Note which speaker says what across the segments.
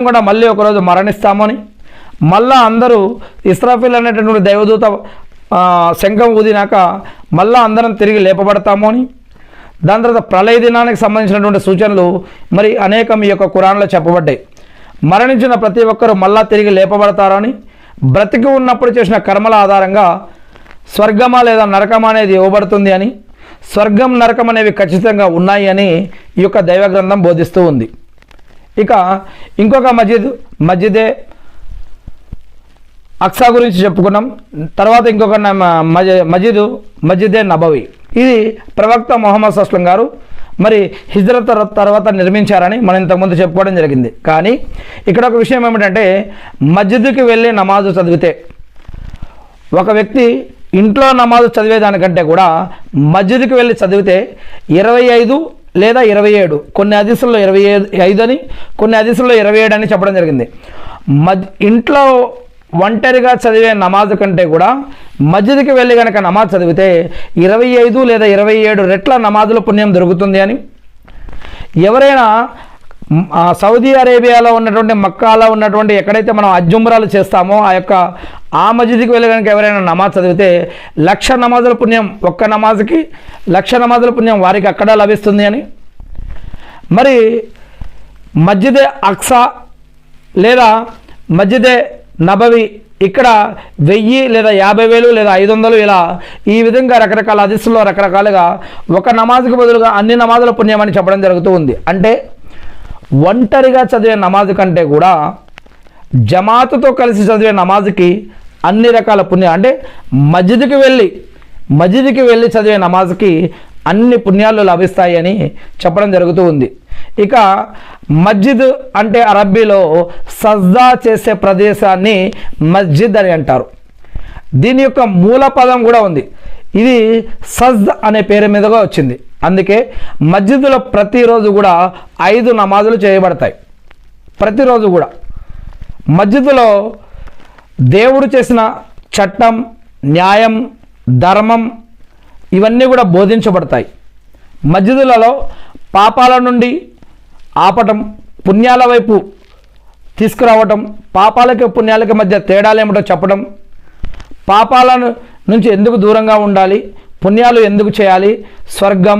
Speaker 1: కూడా మళ్ళీ ఒకరోజు మరణిస్తామని, మళ్ళా అందరూ ఇస్రాఫీల్ అనేటటువంటి దైవదూత శంఖం ఊదినాక మళ్ళా అందరం తిరిగి లేపబడతాము అని, దాని తర్వాత ప్రళయ దినానికి సంబంధించినటువంటి సూచనలు మరి అనేకం ఈ యొక్క ఖురాన్లో చెప్పబడ్డాయి. మరణించిన ప్రతి ఒక్కరూ మళ్ళా తిరిగి లేపబడతారని, బ్రతికి ఉన్నప్పుడు చేసిన కర్మల ఆధారంగా స్వర్గమా లేదా నరకమా అనేది ఇవ్వబడుతుంది అని, స్వర్గం నరకం అనేవి ఖచ్చితంగా ఉన్నాయి అని ఈ యొక్క దైవ గ్రంథం బోధిస్తూ ఉంది. ఇక ఇంకొక మస్జిదే అక్సా గురించి చెప్పుకున్నాం. తర్వాత ఇంకొక మస్జిదే నబవి. ఇది ప్రవక్త మొహమ్మద్ సల్లం గారు మరి హిజ్రత్ తర్వాత నిర్మించారని మనం ఇంతకుముందు చెప్పుకోవడం జరిగింది. కానీ ఇక్కడ ఒక విషయం ఏమిటంటే, మస్జిద్కి వెళ్ళి నమాజు చదివితే, ఒక వ్యక్తి ఇంట్లో నమాజు చదివేదానికంటే కూడా మస్జిద్కి వెళ్ళి చదివితే 25 లేదా 27, కొన్ని హదీసుల్లో 25 అని, కొన్ని హదీసుల్లో 27 అని చెప్పడం జరిగింది. ఇంట్లో ఒంటరిగా చదివే నమాజు కంటే కూడా మస్జిద్కి వెళ్ళి కనుక నమాజ్ చదివితే 25 లేదా 27 రెట్ల నమాజుల పుణ్యం దొరుకుతుంది అని, ఎవరైనా సౌదీ అరేబియాలో ఉన్నటువంటి మక్కాలో ఉన్నటువంటి ఎక్కడైతే మనం అజ్జుమ్రాలు చేస్తామో ఆ మస్జిద్కి వెళ్ళి కనుక ఎవరైనా నమాజ్ చదివితే 1,00,000 నమాజుల పుణ్యం, ఒక్క నమాజ్కి 1,00,000 నమాజుల పుణ్యం వారికి అక్కడ లభిస్తుంది అని. మరి మస్జిదే అక్సా లేదా మస్జిదే నబవి ఇక్కడ 1000 లేదా 50,000 లేదా 500 ఇలా ఈ విధంగా రకరకాల హదీసుల్లో రకరకాలుగా ఒక నమాజ్కి బదులుగా అన్ని నమాజుల పుణ్యం అని చెప్పడం జరుగుతూ ఉంది. అంటే ఒంటరిగా చదివే నమాజు కంటే కూడా జమాతుతో కలిసి చదివే నమాజుకి అన్ని రకాల పుణ్యం, అంటే మస్జిద్కి వెళ్ళి చదివే నమాజుకి అన్ని పుణ్యాలు లభిస్తాయి అని చెప్పడం జరుగుతూ ఉంది. ఇక మస్జిద్ అంటే అరబ్బీలో సజ్దా చేసే ప్రదేశాన్ని మస్జిద్ అని అంటారు. దీని యొక్క మూల పదం కూడా ఉంది, ఇది సజ్ద అనే పేరు మీదుగా వచ్చింది. అందుకే మస్జిద్లో ప్రతిరోజు కూడా 5 నమాజులు చేయబడతాయి. ప్రతిరోజు కూడా మస్జిద్లో దేవుడు చేసిన చట్టం, న్యాయం, ధర్మం ఇవన్నీ కూడా బోధించబడతాయి. మస్జిదులలో పాపాల నుండి ఆపటం, పుణ్యాల వైపు తీసుకురావటం, పాపాలకి పుణ్యాలకి మధ్య తేడాలేమిటో చెప్పడం, పాపాల నుంచి ఎందుకు దూరంగా ఉండాలి, పుణ్యాలు ఎందుకు చేయాలి, స్వర్గం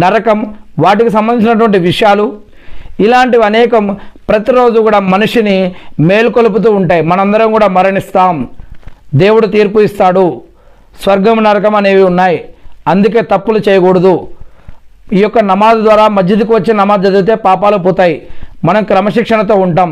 Speaker 1: నరకం వాటికి సంబంధించినటువంటి విషయాలు ఇలాంటివి అనేకం ప్రతిరోజు కూడా మనిషిని మేల్కొలుపుతూ ఉంటాయి. మనందరం కూడా మరణిస్తాం, దేవుడు తీర్పు ఇస్తాడు, స్వర్గం నరకం అనేవి ఉన్నాయి, అందుకే తప్పులు చేయకూడదు. ఈ యొక్క నమాజ్ ద్వారా మస్జిద్కి వచ్చి నమాజ్ చదివితే పాపాలు పోతాయి, మనం క్రమశిక్షణతో ఉంటాం.